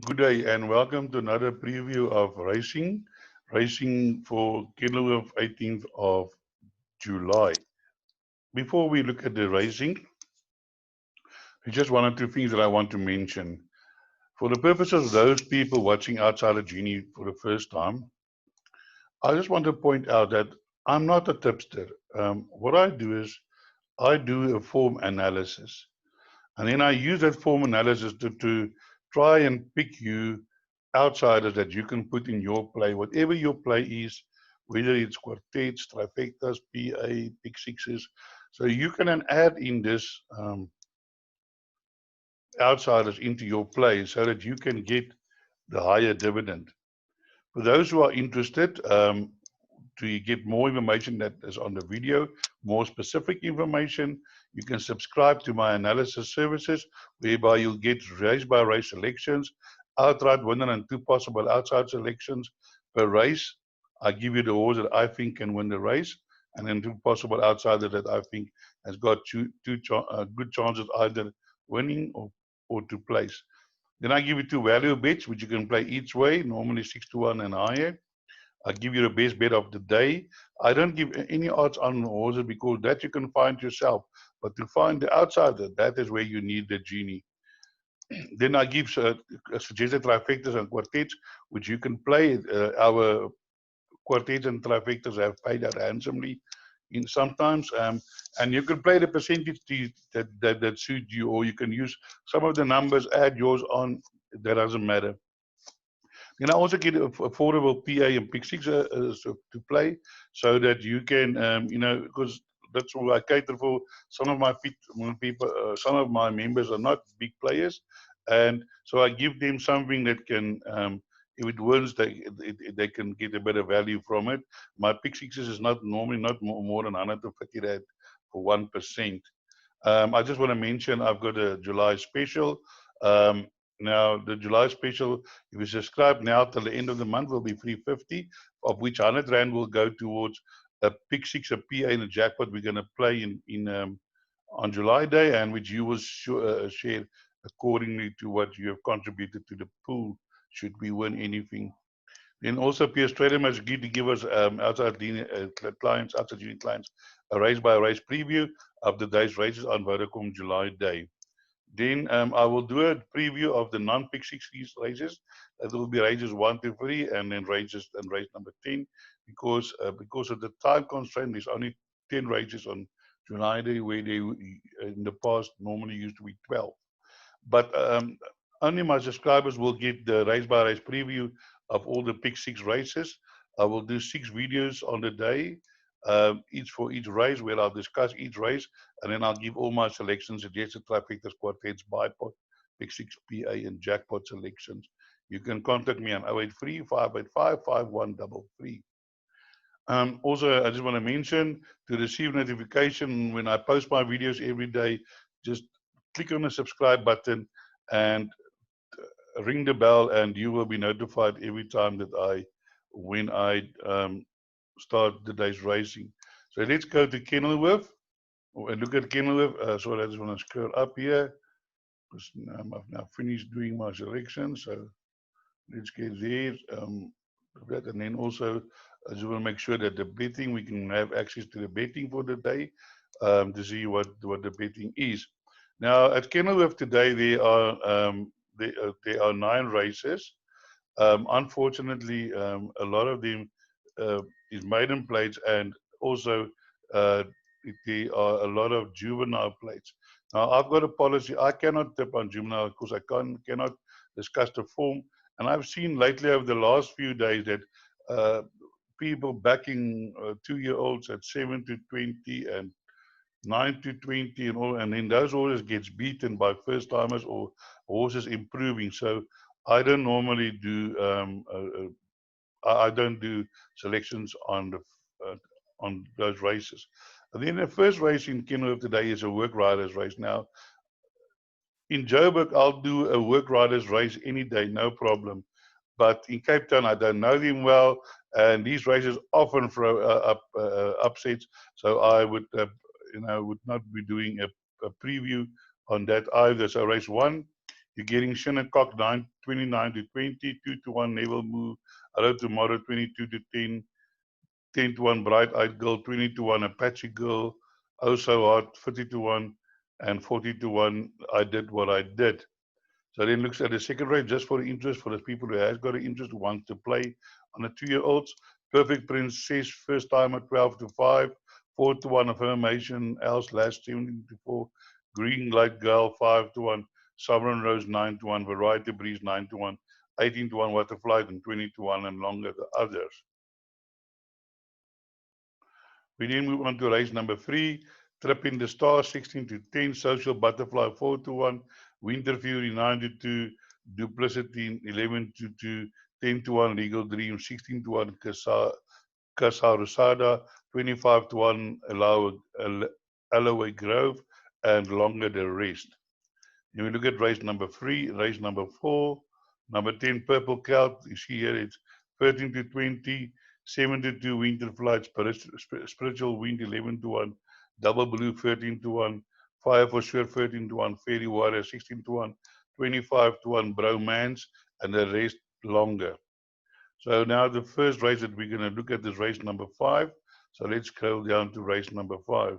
Good day and welcome to another preview of racing for Kenilworth 18th of July. Before we look at the racing, there's just one or two things that I want to mention. For the purpose of those people watching Outsider Genie for the first time, I just want to point out that I'm not a tipster. What I do is I do a form analysis. And then I use that form analysis to try and pick you outsiders that you can put in your play, whatever your play is, whether it's quartets, trifectas, PA, pick sixes. So you can then add in this outsiders into your play so that you can get the higher dividend. For those who are interested, to get more information that is on the video, more specific information, you can subscribe to my analysis services, whereby you'll get race by race selections, outright winner and two possible outside selections per race. I give you the horse that I think can win the race, and then two possible outsiders that I think has got two good chances either winning or to place. Then I give you two value bets, which you can play each way, normally 6-1 and higher. I give you the best bet of the day. I don't give any odds on horses because that you can find yourself. But to find the outsider, that is where you need the genie. Then I give suggested trifectas and quartets, which you can play. Our quartets and trifectas have paid out handsomely in sometimes, and you can play the percentage that suit you, or you can use some of the numbers, add yours on. That doesn't matter. Then I also get affordable PA and Pick Six to play, so that you can, because that's what I cater for. Some of my people, some of my members are not big players, and so I give them something that can, if it wins, they can get a better value from it. My Pick Sixes is not normally not more than 150 rand for 1%. I just want to mention I've got a July special. Um, Now, the July special, if you subscribe now till the end of the month, will be 350, of which 100 Rand will go towards a pick six, a PA, and a jackpot we're going to play in on July Day, and which you will share accordingly to what you have contributed to the pool, should we win anything. Then also Pierre Strydom has agreed to give us outside union clients, a race by race preview of the day's races on Vodacom July Day. Then I will do a preview of the non-pick 60s races. That will be races 1 to 3, and then race number 10, because of the time constraint. There's only 10 races on July Day, where they in the past normally used to be 12. But only my subscribers will get the race by race preview of all the pick six races. I will do 6 videos on the day, each for each race, where I'll discuss each race, and then I'll give all my selections, suggested trifectas, quartets, bipod, pick six, PA, and jackpot selections. You can contact me on 083 585 5133. Also, I just want to mention, to receive notification when I post my videos every day, just click on the subscribe button and ring the bell, and you will be notified every time that when I start the day's racing. So let's go to Kenilworth and look at Kenilworth. Sorry, I just want to scroll up here because I've now finished doing my selection. So let's get there. And then also, I just want to make sure that the betting, we can have access to the betting for the day, to see what the betting is. Now at Kenilworth today, there are 9 races. Unfortunately, a lot of them is maiden plates, and also uh, there are a lot of juvenile plates. Now, I've got a policy. I cannot tip on juvenile because I cannot discuss the form. And I've seen lately over the last few days that uh, people backing 2-year-olds at 7 to 20 and 9 to 20 and all, and then those horses gets beaten by first timers or horses improving. So I don't normally do I don't do selections uh, on those races. And then the first race in Kenilworth today is a work riders race. Now in Joburg, I'll do a work riders race any day, no problem. But in Cape Town, I don't know them well, and these races often throw up upsets. So I would not be doing a preview on that either. So race 1 You're getting Shinnecock 29 to 20, 2 to 1 Naval Move, Hello Tomorrow 22 to 10, 10 to 1 Bright Eyed Girl, 20 to 1 Apache Girl, Oh So Hot 50 to 1, and 40 to 1 I Did What I Did. So then looks at the second race just for the interest, for the people who has got an interest, who want to play on the 2-year-olds. Perfect Princess, first time at 12 to 5, 4 to 1 Affirmation, Else last 17 to 4, Green Light Girl 5 to 1, Sovereign Rose 9 to 1, Variety Breeze 9 to 1, 18 to 1 Waterflight, and 20 to 1 and longer the others. We then move on to race number 3, Trip in the Stars 16 to 10, Social Butterfly 4 to 1, Winter Fury 9 to 2, Duplicity 11 to 2, 10 to 1 Legal Dream, 16 to 1 Casa Rosada, 25 to 1 Alloway Grove, and longer the rest. Then we look at race number 3, race number 4, number 10 Purple Cloud. You see here it's 13 to 20, 7 to 2 Winter Flight, Spiritual Wind 11 to 1, Double Blue 13 to 1, Fire for Sure 13 to 1, Fairy Warrior 16 to 1, 25 to 1 Bromance, and the rest longer. So now the first race that we're going to look at is race number 5. So let's scroll down to race number 5.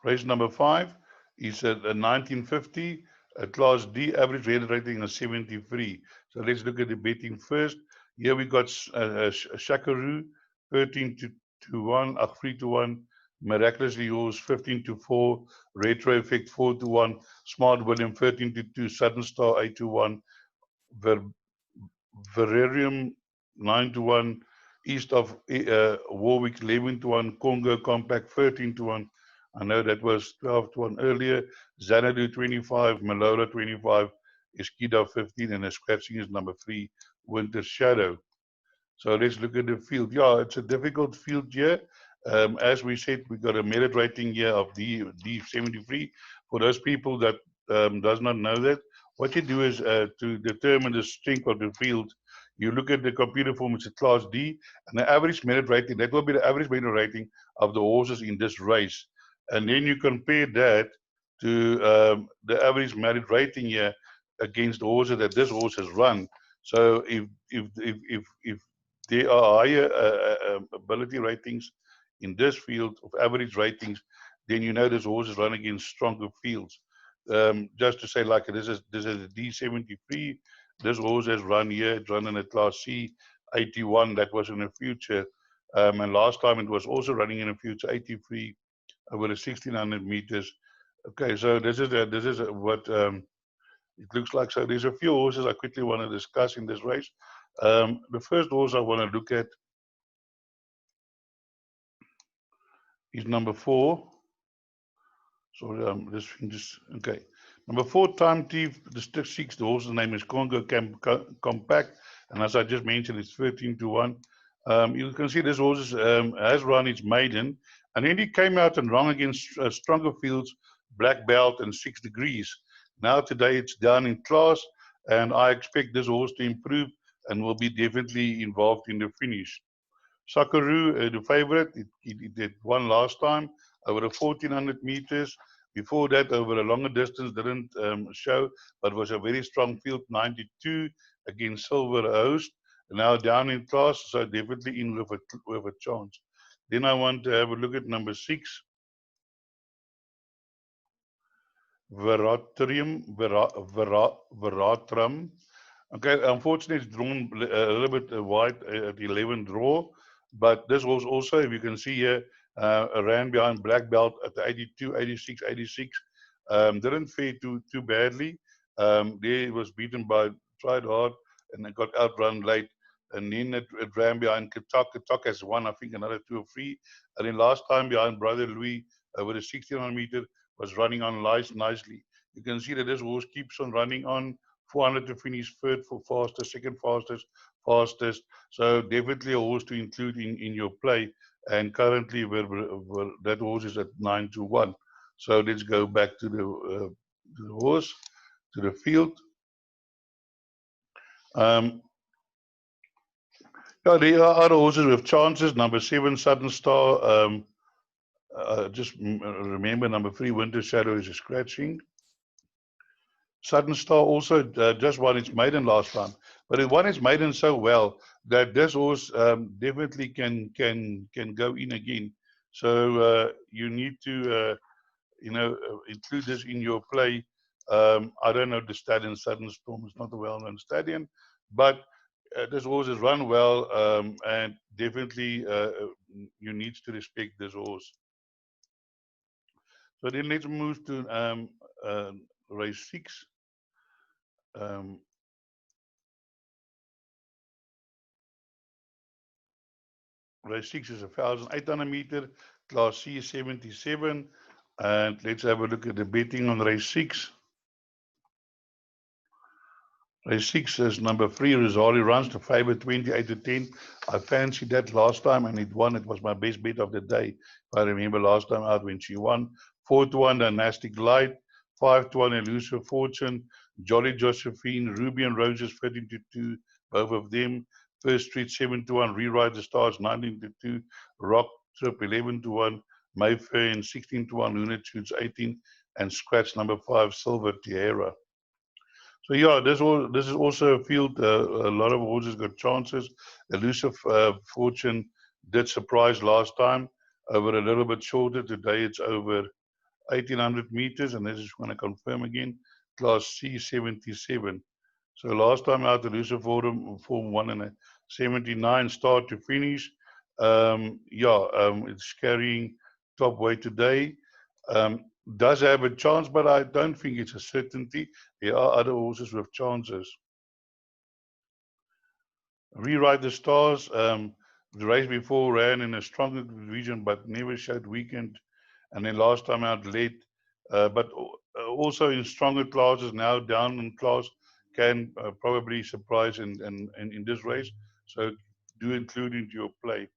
Race number 5 is at 1950, Class D, average rated rating of 73. So let's look at the betting first. Here we got Shakaru, 13 to 1, 3 to 1, Miraculously Yours, 15 to 4, Retro Effect, 4 to 1, Smart William, 13 to 2, Sudden Star, 8 to 1, Vererium, 9 to 1, East of Warwick, 11 to 1, Congo Compact, 13 to 1. I know that was 12 to 1 earlier. Xanadu 25, Malola 25, Eskida 15, and the scratching is number 3, Winter Shadow. So let's look at the field. Yeah, it's a difficult field here. As we said, we got a merit rating here of D73. For those people that does not know that, what you do is to determine the strength of the field, you look at the computer form, it's a Class D, and the average merit rating, that will be the average merit rating of the horses in this race. And then you compare that to the average merit rating here against the horses that this horse has run. So if there are higher ability ratings in this field of average ratings, then you know this horse is running against stronger fields. Just to say, like this is a D73. This horse has run here, it's run in a Class C 81. That was in the future, and last time it was also running in a future 83 over the 1600 meters. Okay, so this is what it looks like. So there's a few horses I quickly want to discuss in this race. The first horse I want to look at is number 4. Sorry, this okay. Number 4, Time Thief, District 6. The horse's name is Congo Compact, and as I just mentioned, it's 13 to 1. You can see this horse has run its maiden, and then he came out and run against stronger fields, Black Belt and 6 Degrees. Now today it's down in class, and I expect this horse to improve and will be definitely involved in the finish. Sakaru, the favorite, it won last time over the 1400 meters. Before that, over a longer distance, didn't show, but was a very strong field, 92 against Silver Host. Now down in class, so definitely in with a chance. Then I want to have a look at number 6, Veratrum. Okay, unfortunately, it's drawn a little bit wide at the 11th draw, but this was also, if you can see here, ran behind Black Belt at the 82, 86, 86. Didn't fare too badly. There was beaten by Tried Hard, and it got outrun late. And then it ran behind Katok. Katok has won, I think, another 2 or 3. And then last time behind Brother Louis over the 1600 meter was running on nicely. You can see that this horse keeps on running on. 400 to finish third for fastest, second fastest. So definitely a horse to include in your play. And currently that horse is at 9 to 1. So let's go back to the horse, to the field. Yeah, there are other horses with chances. Number 7, Sudden Star. Just remember, number 3, Winter Shadow is a scratching. Sudden Star also just won its maiden last time, but it won its maiden so well that this horse definitely can go in again. So you need to include this in your play. I don't know the stallion. Sudden Storm is not a well-known stallion, but this horse has run well, and definitely you need to respect this horse. So then let's move to race 6. Um, Race 6 is 1,800 meter, class C is 77. And let's have a look at the betting on race 6. Race 6 is number 3, Rosali runs to favor 28-10. I fancied that last time and it won. It was my best bet of the day. If I remember last time out when she won. 4-1, Dynastic Light. 5-1, Elusive Fortune. Jolly Josephine. Ruby and Roses 13-2, both of them. First Street 7-1. Rewrite the Stars 19-2. Rock Trip 11-1. Mayfair 16-1. Lunar Tunes 18. And scratch number 5, Silver Tiara. So yeah, this is also a field. A lot of horses got chances. Elusive Fortune did surprise last time over a little bit shorter. Today it's over 1,800 meters, and this is going to confirm again. Class C 77. So last time out, Elusive Form 1 and a 79 start to finish. It's carrying top weight today. Does have a chance, but I don't think it's a certainty. There are other horses with chances. Rewrite the Stars. The race before ran in a stronger division, but never showed weekend. And then last time out late, but also in stronger classes, now down in class, can probably surprise in this race. So do include into your play.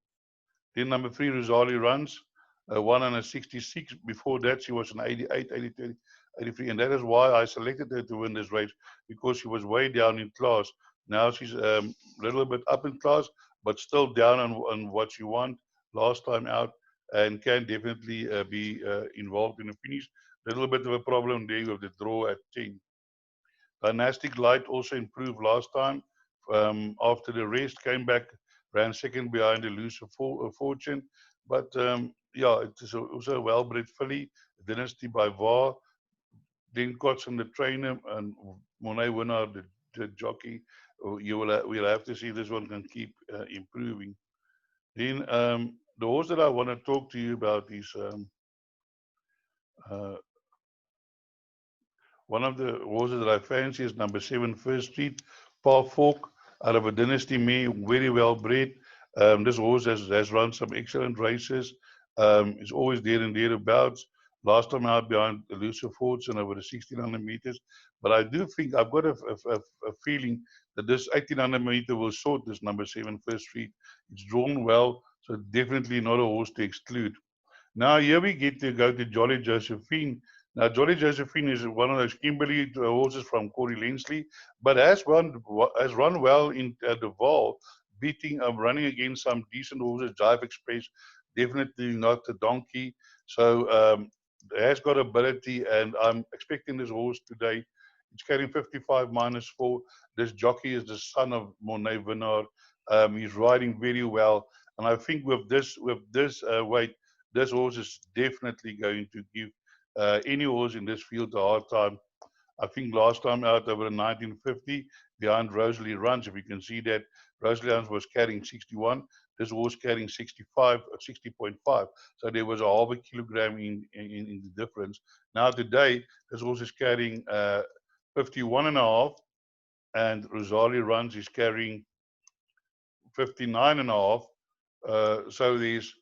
Then number 3, Rosali runs, 166. Before that, she was an 88, 82, 83. And that is why I selected her to win this race, because she was way down in class. Now she's a little bit up in class, but still down on what she won last time out, and can definitely be involved in the finish. A little bit of a problem there with the draw at 10. Dynastic Light also improved last time. After the rest, came back, ran second behind Elusive Fortune. But it is also a well-bred filly, Dynasty by VAR. Then Kotzen the trainer and Monet winner, the jockey. We'll have to see if this one can keep improving. Then the horse that I want to talk to you about is uh, one of the horses that I fancy is number 7, First Street, Paul Falk, out of a Dynasty mare, very well bred. This horse has run some excellent races. It's always there and thereabouts. Last time out behind Elusive Fortune over the 1,600 meters. But I do think I've got a feeling that this 1,800 meter will sort this number 7, First Street. It's drawn well, so definitely not a horse to exclude. Now here we get to go to Jolly Josephine. Now Jolly Josephine is one of those Kimberley horses from Corey Lensley, but has run well in the Val, beating running against some decent horses. Jive Express, definitely not a donkey. So has got ability, and I'm expecting this horse today. It's carrying 55 -4. This jockey is the son of Monet Vinard. He's riding very well, and I think with this weight, this horse is definitely going to give any horse in this field a hard time. I think last time out over 1950 behind Rosalie Runs, if you can see that, Rosalie Runs was carrying 61. This horse carrying 65 or 60.5. So there was a half a kilogram in the difference. Now today, this horse is carrying 51.5, and Rosalie Runs is carrying 59.5. So there's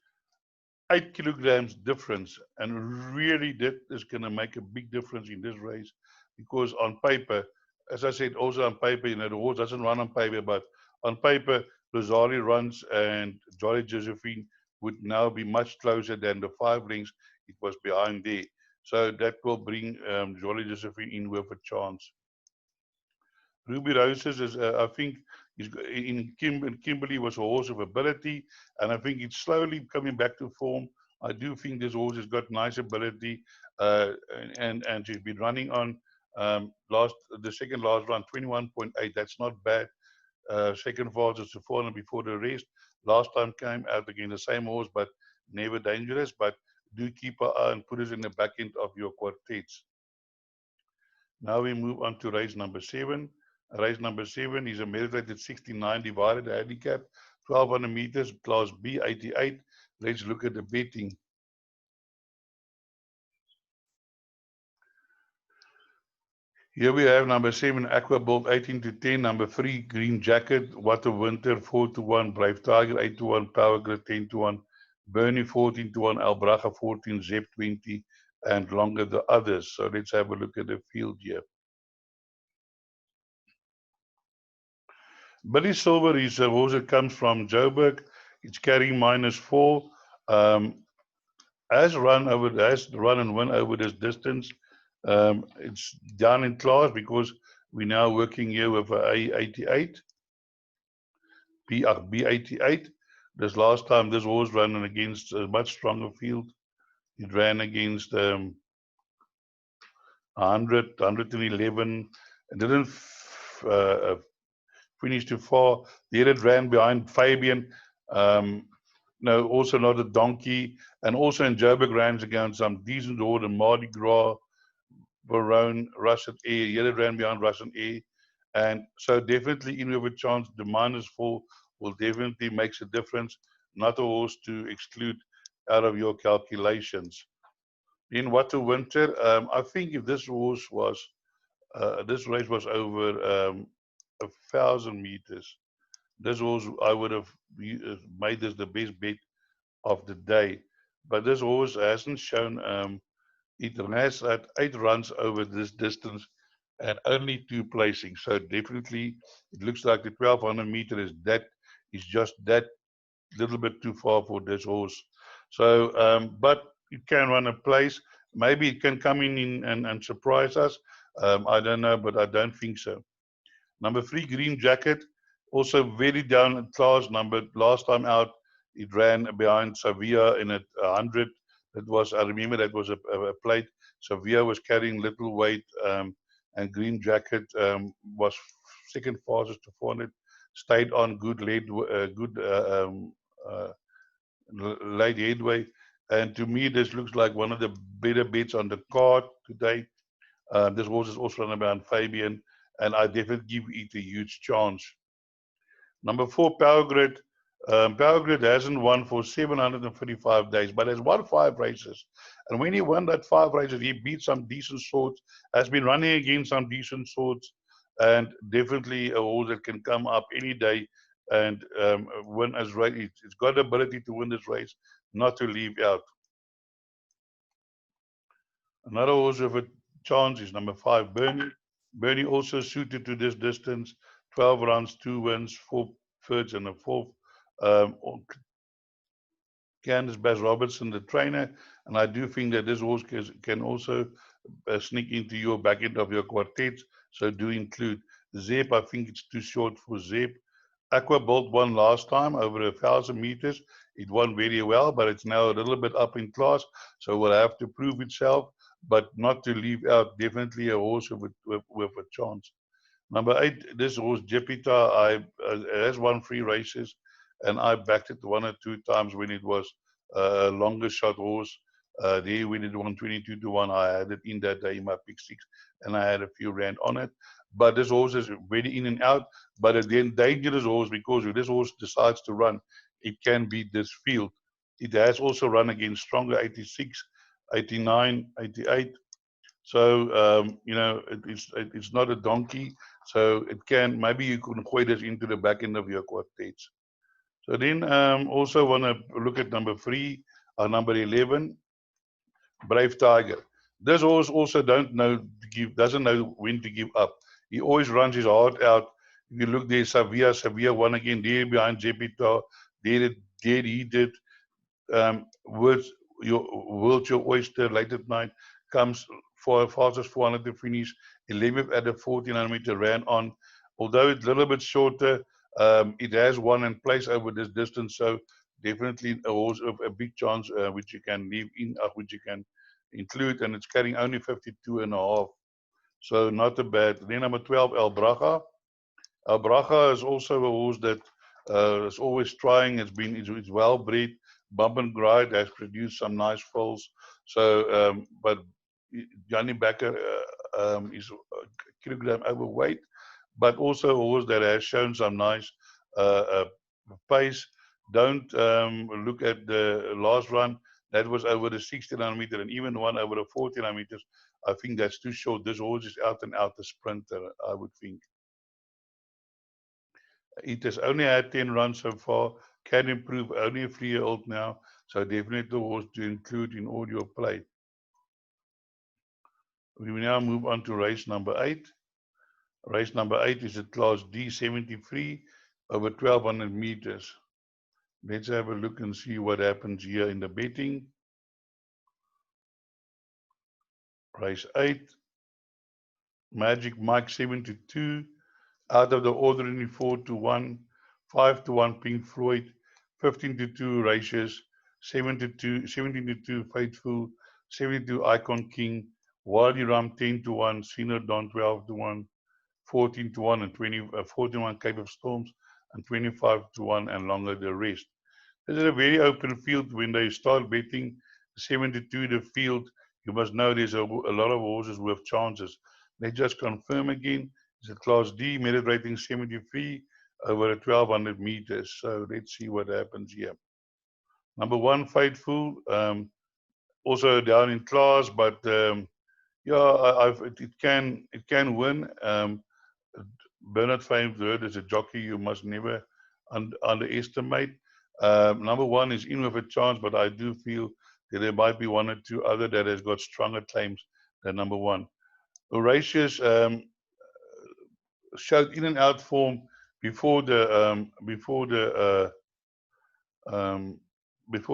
8 kilograms difference, and really that is going to make a big difference in this race, because on paper, as I said, also on paper, the horse doesn't run on paper, but on paper, Rosalie Runs and Jolly Josephine would now be much closer than the 5 lengths it was behind there. So that will bring Jolly Josephine in with a chance. Ruby Roses is, I think Kimberley was a horse of ability, and I think it's slowly coming back to form. I do think this horse has got nice ability, and she's been running on the second last run 21.8. That's not bad. Second fastest to 400 before the rest. Last time came out again the same horse, but never dangerous. But do keep an eye and put us in the back end of your quartets. Now we move on to race number 7. Race number 7 is a meditated 69 divided handicap, 1200 meters, class B, 88. Let's look at the betting. Here we have number 7, Aqua Bolt, 18 to 10. Number 3, Green Jacket, What a Winter, 4 to 1. Brave Tiger, 8 to 1. Power Grid, 10 to 1. Bernie, 14 to 1. Albraga, 14. Zep, 20. And longer the others. So let's have a look at the field here. Billy Silver is a horse that comes from Joburg. It's carrying -4. Has run and won over this distance. It's down in class because we're now working here with a A88, B88. This last time this horse ran against a much stronger field. It ran against 100, 111, and didn't finish too far. There it ran behind Fabian. No, also not a donkey. And also in Joburg ran against some decent order, Mardi Gras, Barone, Russian Air. Here it ran behind Russian Air. And so definitely in with a chance, the -4 will definitely makes a difference. Not a horse to exclude out of your calculations. In What a Winter, I think if this horse was, this race was over 1,000 meters, this horse, I would have made this the best bet of the day. But this horse hasn't shown, it has had 8 runs over this distance and only 2 placings. So definitely, it looks like the 1,200 meter is just that little bit too far for this horse. So, but it can run a place. Maybe it can come in and surprise us. I don't know, but I don't think so. Number 3, Green Jacket, also very down in class. Number last time out, it ran behind Sevilla in at 100. That was, I remember that was a plate. Sevilla was carrying little weight, and Green Jacket was second fastest to 400. Stayed on good late headway. And to me, this looks like one of the better bets on the card today. This horse is also run around Fabian, and I definitely give it a huge chance. Number 4, Power Grid. Power Grid hasn't won for 735 days, but has won 5 races. And when he won that 5 races, he beat some decent sorts, has been running against some decent sorts, and definitely a horse that can come up any day and win as race. It's got the ability to win this race, not to leave out. Another horse with a chance is number 5, Bernie. Bernie also suited to this distance, 12 runs, 2 wins, 4 thirds and a 4th. Candice Bass Robertson, the trainer, and I do think that this horse can also sneak into your back end of your quartets, so do include Zep. I think it's too short for Zep. Aqua Bolt won last time over 1,000 meters. It won very well, but it's now a little bit up in class, so will have to prove itself, but not to leave out. Definitely a horse with a chance. Number 8, this horse Jepita, has won 3 races, and I backed it 1 or 2 times when it was a longer shot horse. There when it won 22 to 1, I had it in that day in my pick 6, and I had a few rand on it. But this horse is very in and out, but again, dangerous horse, because if this horse decides to run, it can beat this field. It has also run against stronger 86, 89, 88. So, you know, it's not a donkey, so it can, maybe you can gooi this into the back end of your quartets. So then also want to look at number 3, or number 11, Brave Tiger. This horse also doesn't know when to give up. He always runs his heart out. If you look there, Sevilla won again, there behind Jepita, there he did. World's Your Oyster late at night comes for fastest 400 to finish, 11th at the 1400 meter ran on. Although it's a little bit shorter, It has won and placed over this distance, so definitely a horse of a big chance, which you can leave in, which you can include, and it's carrying only 52.5, so not a bad. Then number 12, El Braga. El Braga is also a horse that is always trying. It's well bred. Bump and Grind has produced some nice foals. So, but Johnny Bakker is a kilogram overweight, but also a horse that has shown some nice pace. Don't look at the last run. That was over the 69 meter, and even one over the 49 meters. I think that's too short. This horse is out and out a sprinter, I would think. It has only had 10 runs so far, can improve, only a 3-year-old now, so definitely a horse to include in all your play. We will now move on to race number 8. Race number 8 is a class D 73 over 1200 meters. Let's have a look and see what happens here in the betting. Race 8, Magic Mike 7-2, Out of the Ordinary 4-1, 5-1 Pink Floyd, 15-2 Ratius, 7-2, 17-2 Faithful, 72 Icon King, Wadi Ram 10-1, Senior Don 12-1, 14-1 and 14-1 Cape of Storms, and 25-1 and longer the rest. This is a very open field. When they start betting 72 the field, you must know there's a lot of horses with chances. They just confirm again. It's a Class D, merit rating 73 over 1200 meters. So let's see what happens here. Number 1, Faithful, also down in class, but yeah, it can win. Bernard Famed is a jockey you must never underestimate. Number 1 is in with a chance, but I do feel that there might be 1 or 2 other that has got stronger claims than number 1. Horatius showed in and out form before the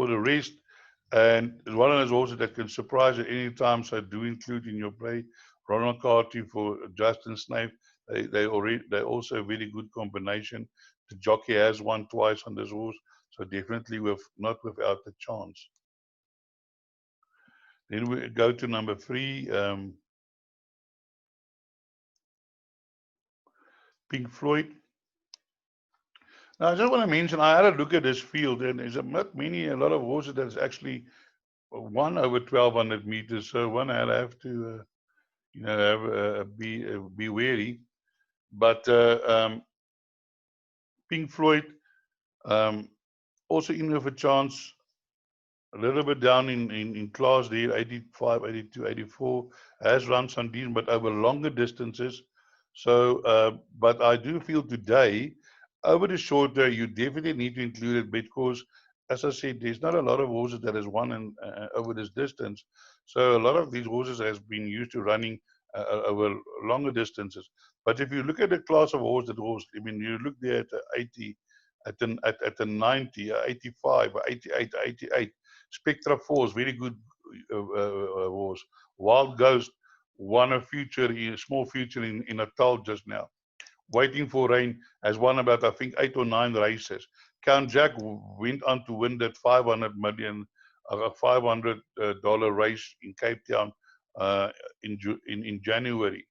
rest, and it's one of those horses that can surprise at any time. So do include in your play. Ronald Carty for Justin Snape. They also a very good combination. The jockey has won twice on this horse, so definitely not without a chance. Then we go to number 3, Pink Floyd. Now I just want to mention, I had a look at this field, and there's not a lot of horses that's actually won over 1200 meters. So one I'll have to, be wary. But Pink Floyd, also in with a chance, a little bit down in class there, 85, 82, 84, has run some decent, but over longer distances. So, but I do feel today, over the shorter, you definitely need to include it because, as I said, there's not a lot of horses that has won over this distance. So a lot of these horses has been used to running over longer distances. But if you look at the class of horse, I mean, you look there at the 80, at the 90, 85, 88, 88. Spectra Force, very good horse. Wild Ghost won a small future in Natal just now. Waiting for Rain has won about, I think, 8 or 9 races. Count Jack went on to win that $500 race in Cape Town in January.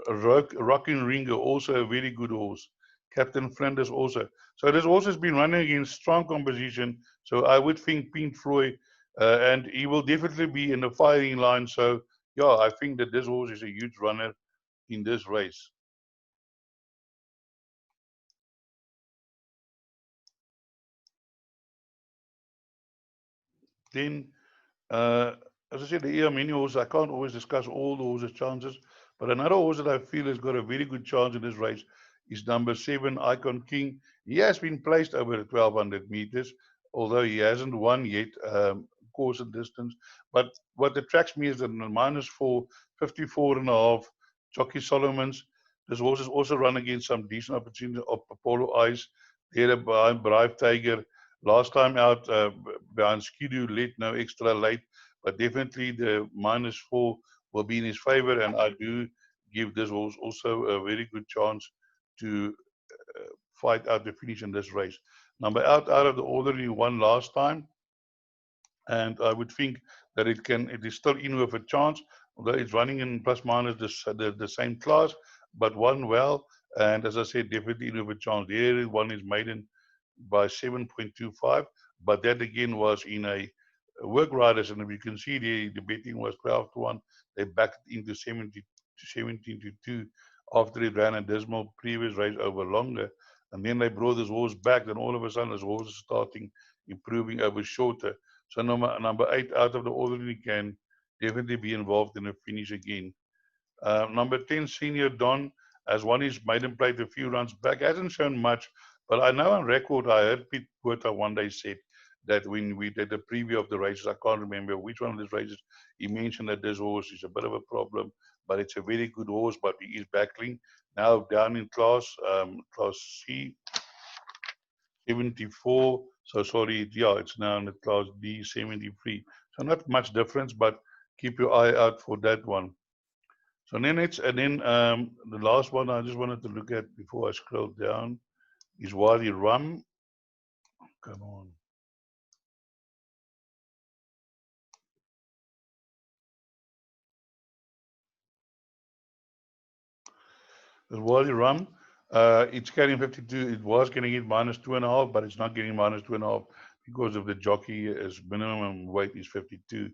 Rockin' Ringer, also a very good horse. Captain Flinders also. So this horse has been running against strong composition. So I would think Pink Floyd, and he will definitely be in the firing line. So yeah, I think that this horse is a huge runner in this race. Then, as I said, there are many horses. I can't always discuss all the horses' chances, but another horse that I feel has got a very good chance in this race is number 7, Icon King. He has been placed over the 1200 meters, although he hasn't won yet, course and distance. But what attracts me is the -4, 54.5, Jockey Solomons. This horse has also run against some decent opportunities of Apollo Ice, there behind Brave Tiger. Last time out, behind Skidoo, late, no extra late, but definitely the -4 will be in his favor, and I do give this horse also a very good chance to fight out the finish in this race. Number out of the ordinary won last time, and I would think that it is still in with a chance, although it's running in plus minus the same class, but won well, and as I said, definitely in with a chance. There one is maiden by 7.25, but that again was in a work riders, and if you can see the betting was 12 to 1. They backed into 17 to 2 after it ran a dismal previous race over longer, and then they brought this horse back. Then all of a sudden, this horse is starting improving over shorter. So number 8 out of the ordinary can definitely be involved in a finish again. Number 10, Senior Don, has won his maiden plate a few runs back. Hasn't shown much, but I know on record I heard Pete Porter one day said that when we did the preview of the races, I can't remember which one of these races, he mentioned that this horse is a bit of a problem, but it's a very good horse, but he is battling. Now down in class C, 74. So sorry, yeah, it's now in the class D, 73. So not much difference, but keep your eye out for that one. So then the last one I just wanted to look at before I scroll down is Wadi Rum. Come on. The Wadi Rum, it's carrying 52. It was getting it minus 2.5, but it's not getting minus 2.5 because of the jockey. His minimum weight is 52.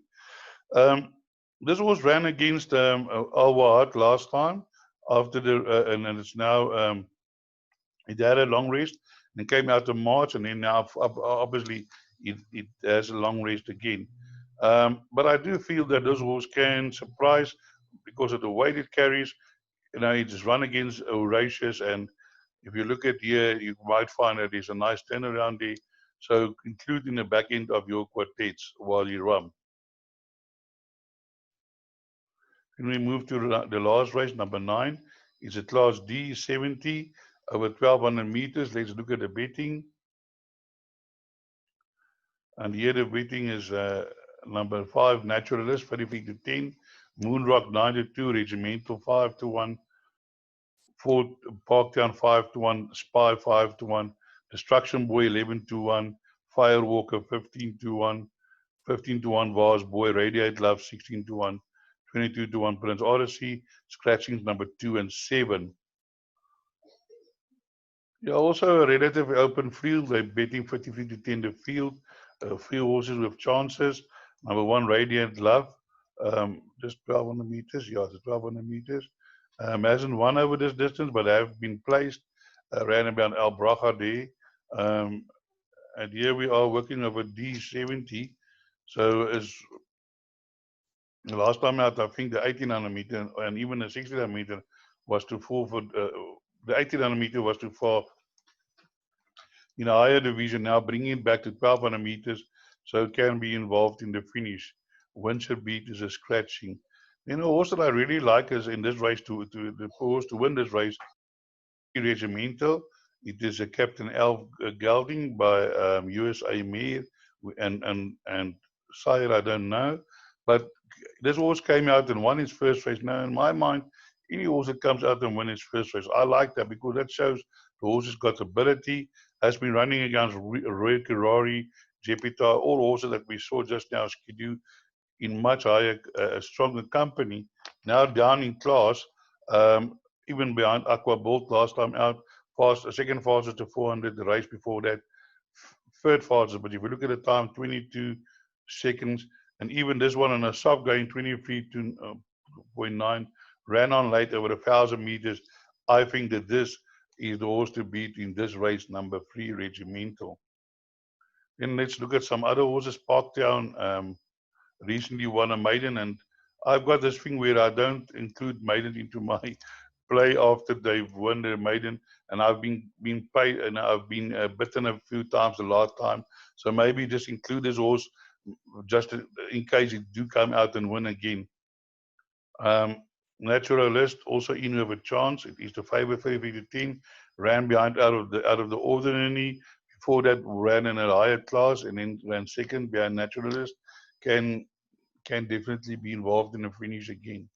This was ran against Al Wahad last time after and it's now it had a long rest and came out of March, and then now obviously it has a long rest again. But I do feel that this horse can surprise because of the weight it carries. You know, it's run against Horatius, and if you look at here, you might find that there's a nice turnaround there. So include in the back end of your quartets while you run. Then we move to the last race, number 9. It's a class D, 70 over 1,200 meters. Let's look at the betting. And here the betting is number 5, Naturalist, 33 to 10. Moonrock, 9 to 2. Regimental, 5 to 1. Fort Parktown, 5 to 1. Spy, 5 to 1. Destruction Boy, 11 to 1. Firewalker, 15 to 1. 15 to 1. Vars Boy, Radiate Love, 16 to 1. 22 to 1. Prince Odyssey, Scratchings number 2 and 7. Yeah, also a relatively open field. They're betting 53 to 10 the field. A few horses with chances. Number 1, Radiant Love. Just 1,200 meters. Yeah, it's 1,200 meters. Hasn't won over this distance, but have been placed. Ran about Al Bracha there. And here we are working over D70. So as the last time out, I think the 1,800 meter and even the 1,600 meter was too full for the 1,800 meter was too far in a higher division. Now bringing it back to 1,200 meters, so it can be involved in the finish. Windsor Beat is a scratching. You know, horse that I really like is in this race to the horse to win this race, Regimental. It is a Captain Elf gelding by USA Mayor and sire I don't know, but this horse came out and won his first race. Now in my mind, any horse that comes out and wins his first race, I like that because that shows the horse has got ability. Has been running against Roy Kirari, Jepita, all horses that we saw just now, Skidoo, in much higher, stronger company. Now down in class, even behind Aqua Bolt last time out, second fastest to 400, the race before that, third fastest. But if you look at the time, 22 seconds, and even this one on a soft going 23 to 0.9, ran on late over 1,000 meters. I think that this is the horse to beat in this race, number 3, Regimental. Then let's look at some other horses. Parktown recently won a maiden, and I've got this thing where I don't include maiden into my play after they've won their maiden, and I've been paid, and I've been bitten a few times the last time. So maybe just include this horse just in case it do come out and win again. Naturalist also in with a chance. It is the favorite 33 to 10. Ran behind out of the ordinary. Before that ran in a higher class and then ran second behind Naturalist. Can definitely be involved in a finish again.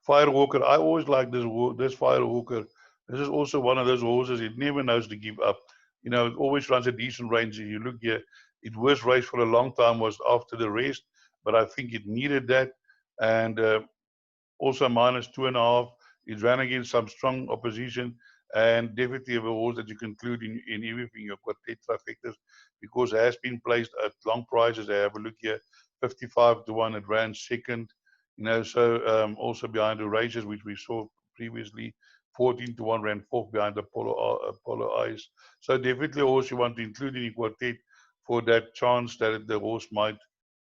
Firewalker, I always like this Firewalker This is also one of those horses, it never knows to give up. You know, it always runs a decent range. If you look here, its worst race for a long time was after the rest, but I think it needed that. And also -2.5. It ran against some strong opposition, and definitely a horse that you can include in everything, your quartet trifectas, because it has been placed at long prices. I have a look here, 55-1, it ran second. You know, so also behind the races which we saw previously, 14-1 ran fourth behind the Polo Eyes. So definitely a horse you want to include in your quartet for that chance that the horse might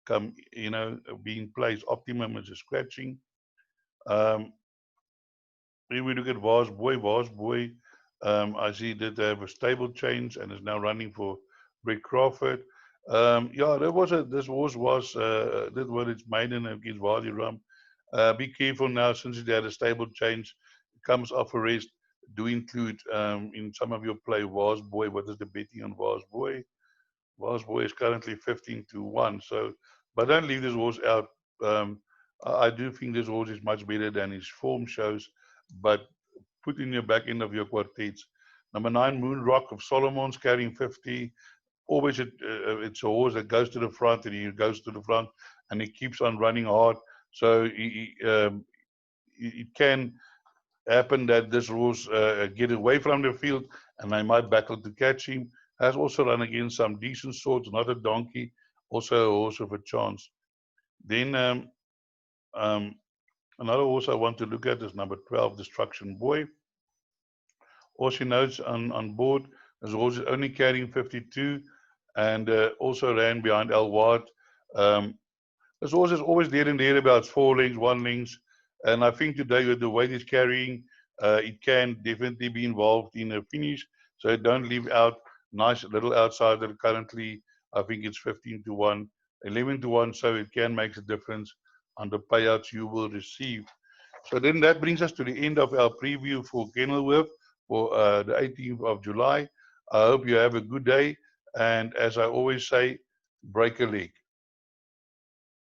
come, you know, being placed. Optimum is a scratching. If we look at Vars Boy, I see that they have a stable change and is now running for Rick Crawford. Yeah, this horse was that was its maiden against Wadi Ram. Be careful now, since it had a stable change, it comes off a rest. Do include in some of your play Vars Boy. What is the betting on Vars Boy? Vars Boy is currently 15-1. So, but don't leave this horse out. I do think this horse is much better than his form shows, but put in your back end of your quartets. Number 9, Moon Rock of Solomon's, carrying 50. Always it's a horse that goes to the front, and he goes to the front, and he keeps on running hard. So it can happen that this horse get away from the field, and they might battle to catch him. Has also run against some decent sorts, not a donkey, also a horse of a chance. Then another horse I want to look at is number 12, Destruction Boy. Also notes on board, this horse is only carrying 52, and also ran behind El Ward. This horse is always there and thereabouts, 4 lengths, 1 length, and I think today with the weight it's carrying, it can definitely be involved in a finish, so don't leave out. Nice little outsider. Currently, I think it's 15-1, 11-1, so it can make a difference on the payouts you will receive. So then that brings us to the end of our preview for Kenilworth for the 18th of July. I hope you have a good day, and as I always say, break a leg.